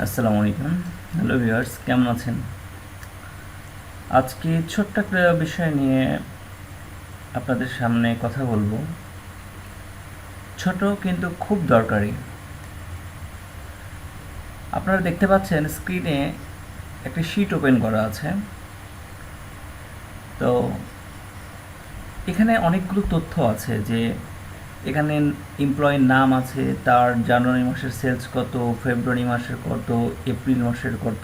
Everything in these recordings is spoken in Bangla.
আসসালামু আলাইকুম। হ্যালো ভিউয়ার্স, কেমন আছেন? আজকে ছোট্ট একটা বিষয় নিয়ে আপনাদের সামনে কথা বলবো। ছোট কিন্তু খুব দরকারি। আপনারা দেখতে পাচ্ছেন স্ক্রিনে একটা শীট ওপেন করা আছে। তো এখানে অনেকগুলো তথ্য আছে যে এখানে এমপ্লয়ির নাম আছে, তার জানুয়ারি মাসের সেলস কত, ফেব্রুয়ারি মাসের কত, এপ্রিল মাসের কত।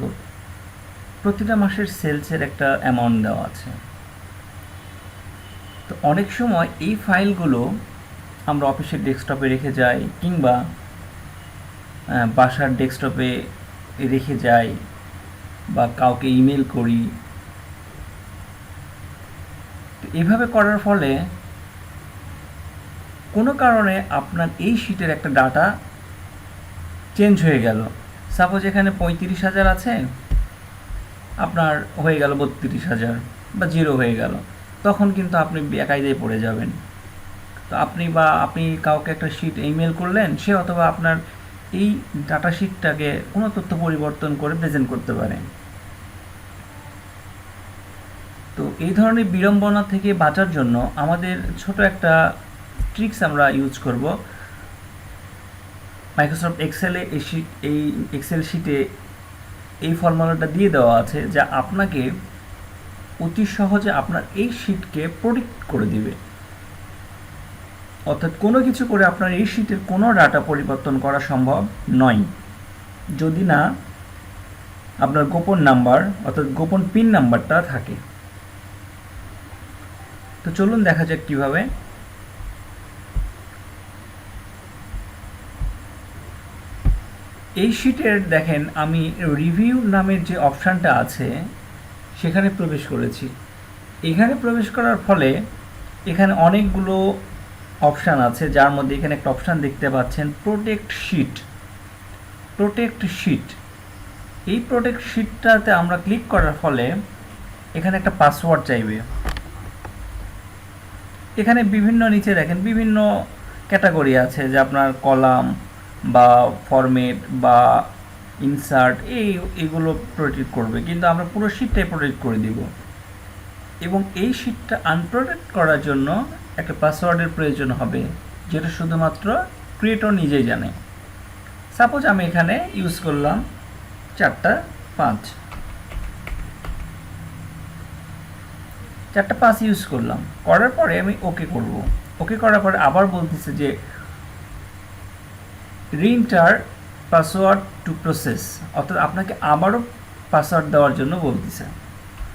প্রতিটা মাসের সেলসের একটা অ্যামাউন্ট দেওয়া আছে। তো অনেক সময় এই ফাইলগুলো আমরা অফিসের ডেস্কটপে রেখে যাই, কিংবা বাসার ডেস্কটপে রেখে যাই, বা কাউকে ইমেল করি। তো এভাবে করার ফলে কোনো কারণে আপনার এই শিটের একটা ডাটা চেঞ্জ হয়ে গেল। সাপোজ এখানে 35,000 আছে, আপনার হয়ে গেল 32,000 বা জিরো হয়ে গেল। তখন কিন্তু আপনি বেকায়দায় পড়ে যাবেন। তো আপনি কাউকে একটা শিট ইমেল করলেন, সে অথবা আপনার এই ডাটা শিটটাকে কোনো তথ্য পরিবর্তন করে প্রেজেন্ট করতে পারে। তো এই ধরনের বিড়ম্বনা থেকে বাঁচার জন্য আমাদের ছোট একটা ট্রিক্স আমরা ইউজ করব। মাইক্রোসফট এক্সেলে এই এক্সেল শিটে এই ফর্মুলাটা দিয়ে দেওয়া আছে, যা আপনাকে অতি সহজে আপনার এই শিটকে প্রোটেক্ট করে দিবে। অর্থাৎ কোনো কিছু করে আপনার এই শিটের কোনো ডাটা পরিবর্তন করা সম্ভব নয়, যদি না আপনার গোপন নাম্বার অর্থাৎ গোপন পিন নাম্বারটা থাকে। তো চলুন দেখা যাক কিভাবে। এই শিটের দেখেন, আমি রিভিউ নামের যে অপশানটা আছে সেখানে প্রবেশ করেছি। এখানে প্রবেশ করার ফলে এখানে অনেকগুলো অপশান আছে, যার মধ্যে এখানে একটা অপশান দেখতে পাচ্ছেন প্রোটেক্ট শিট। প্রোটেক্ট শিট, এই প্রোটেক্ট শিটটাতে আমরা ক্লিক করার ফলে এখানে একটা পাসওয়ার্ড চাইবে। এখানে বিভিন্ন নিচে দেখেন বিভিন্ন ক্যাটাগরি আছে, যে আপনার কলাম বা ফরম্যাট বা ইনসার্ট এইগুলো প্রোটেক্ট করবে, কিন্তু আমরা পুরো শিটটাই প্রোটেক্ট করে দিব। এবং এই শিটটা আনপ্রোটেক্ট করার জন্য একটা পাসওয়ার্ডের প্রয়োজন হবে, যেটা শুধুমাত্র ক্রিয়েটর নিজেই জানে। সাপোজ আমি এখানে ইউজ করলাম 4টা 5 ইউজ করলাম। করার পরে আমি ওকে করব। ওকে করার পরে আবার বলতেছে যে রিএন্টার পাসওয়ার্ড টু প্রসেস, অর্থাৎ আপনাকে আবারও পাসওয়ার্ড দেওয়ার জন্য বলতেছে।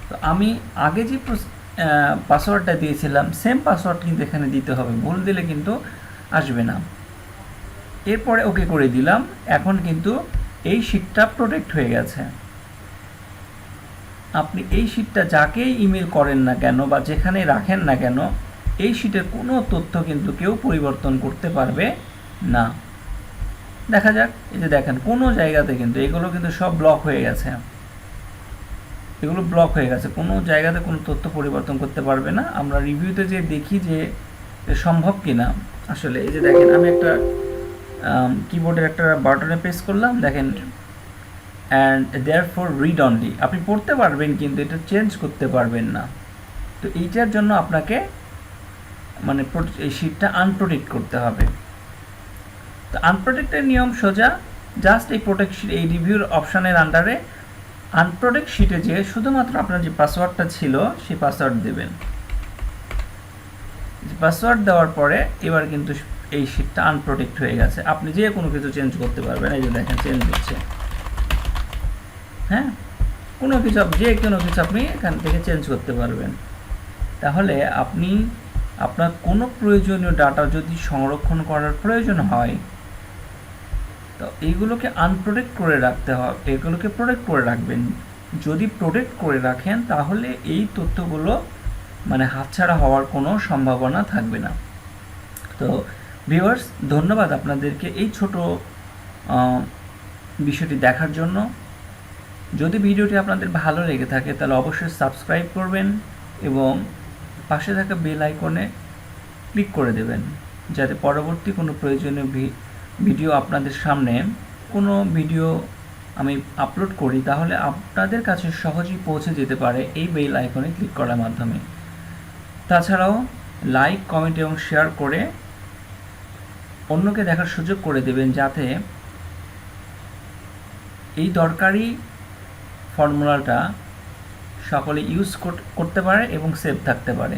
তো আমি আগে যে পাসওয়ার্ডটা দিয়েছিলাম সেম পাসওয়ার্ড কিন্তু এখানে দিতে হবে, ভুল দিলে কিন্তু আসবে না। এরপরে ওকে করে দিলাম। এখন কিন্তু এই শিটটা প্রোটেক্ট হয়ে গেছে। আপনি এই শিটটা যাকেই ইমেল করেন না কেন বা যেখানে রাখেন না কেন, এই শিটের কোনো তথ্য কিন্তু কেউ পরিবর্তন করতে পারবে না। দেখা যাক, এই যে দেখেন কোনো জায়গাতে কিন্তু এগুলো কিন্তু সব ব্লক হয়ে গেছে। এগুলো ব্লক হয়ে গেছে, কোনো জায়গাতে কোনো তথ্য পরিবর্তন করতে পারবে না। আমরা রিভিউতে যে দেখি যে সম্ভব কিনা। আসলে এই যে দেখেন, আমি একটা কিবোর্ডের একটা বাটনে প্রেস করলাম, দেখেন অ্যান্ড দেয়ারফর রিড অনলি, আপনি পড়তে পারবেন কিন্তু এটা চেঞ্জ করতে পারবেন না। তো এইটার জন্য আপনাকে মানে এই শিটটা আনপ্রোটেক্ট করতে হবে। তো আনপ্রোটেক্টের নিয়ম সোজা, জাস্ট এই প্রোটেক্ট এই রিভিউর অপশানের আন্ডারে আনপ্রোটেক্ট শিটে যেয়ে শুধুমাত্র আপনার যে পাসওয়ার্ডটা ছিল সেই পাসওয়ার্ড দেবেন। পাসওয়ার্ড দেওয়ার পরে এবার কিন্তু এই শিটটা আনপ্রোটেক্ট হয়ে গেছে। আপনি যে কোনো কিছু চেঞ্জ করতে পারবেন। এই যে দেখেন চেঞ্জ হচ্ছে, হ্যাঁ, কোনো কিছু আপনি এখান থেকে চেঞ্জ করতে পারবেন। তাহলে আপনি আপনার কোনো প্রয়োজনীয় ডাটা যদি সংরক্ষণ করার প্রয়োজন হয়, তো এইগুলোকে আনপ্রোটেক্ট করে রাখতে হবে, এগুলোকে প্রোটেক্ট করে রাখবেন। যদি প্রোটেক্ট করে রাখেন তাহলে এই তথ্যগুলো মানে হাতছাড়া হওয়ার কোনো সম্ভাবনা থাকবে না। তো ভিউয়ার্স, ধন্যবাদ আপনাদেরকে এই ছোট বিষয়টি দেখার জন্য। যদি ভিডিওটি আপনাদের ভালো লেগে থাকে তাহলে অবশ্যই সাবস্ক্রাইব করবেন এবং পাশে থাকা বেল আইকনে ক্লিক করে দেবেন, যাতে পরবর্তী কোনো প্রয়োজনীয় ভিডিও আপনাদের সামনে কোনো ভিডিও আমি আপলোড করি তাহলে আপনাদের কাছে সহজেই পৌঁছে যেতে পারে এই বেল আইকনে ক্লিক করার মাধ্যমে। তাছাড়াও লাইক, কমেন্ট এবং শেয়ার করে অন্যকে দেখার সুযোগ করে দেবেন, যাতে এই দরকারি ফর্মুলাটা সকলে ইউজ করতে পারে এবং সেভ থাকতে পারে।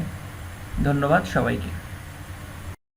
ধন্যবাদ সবাইকে।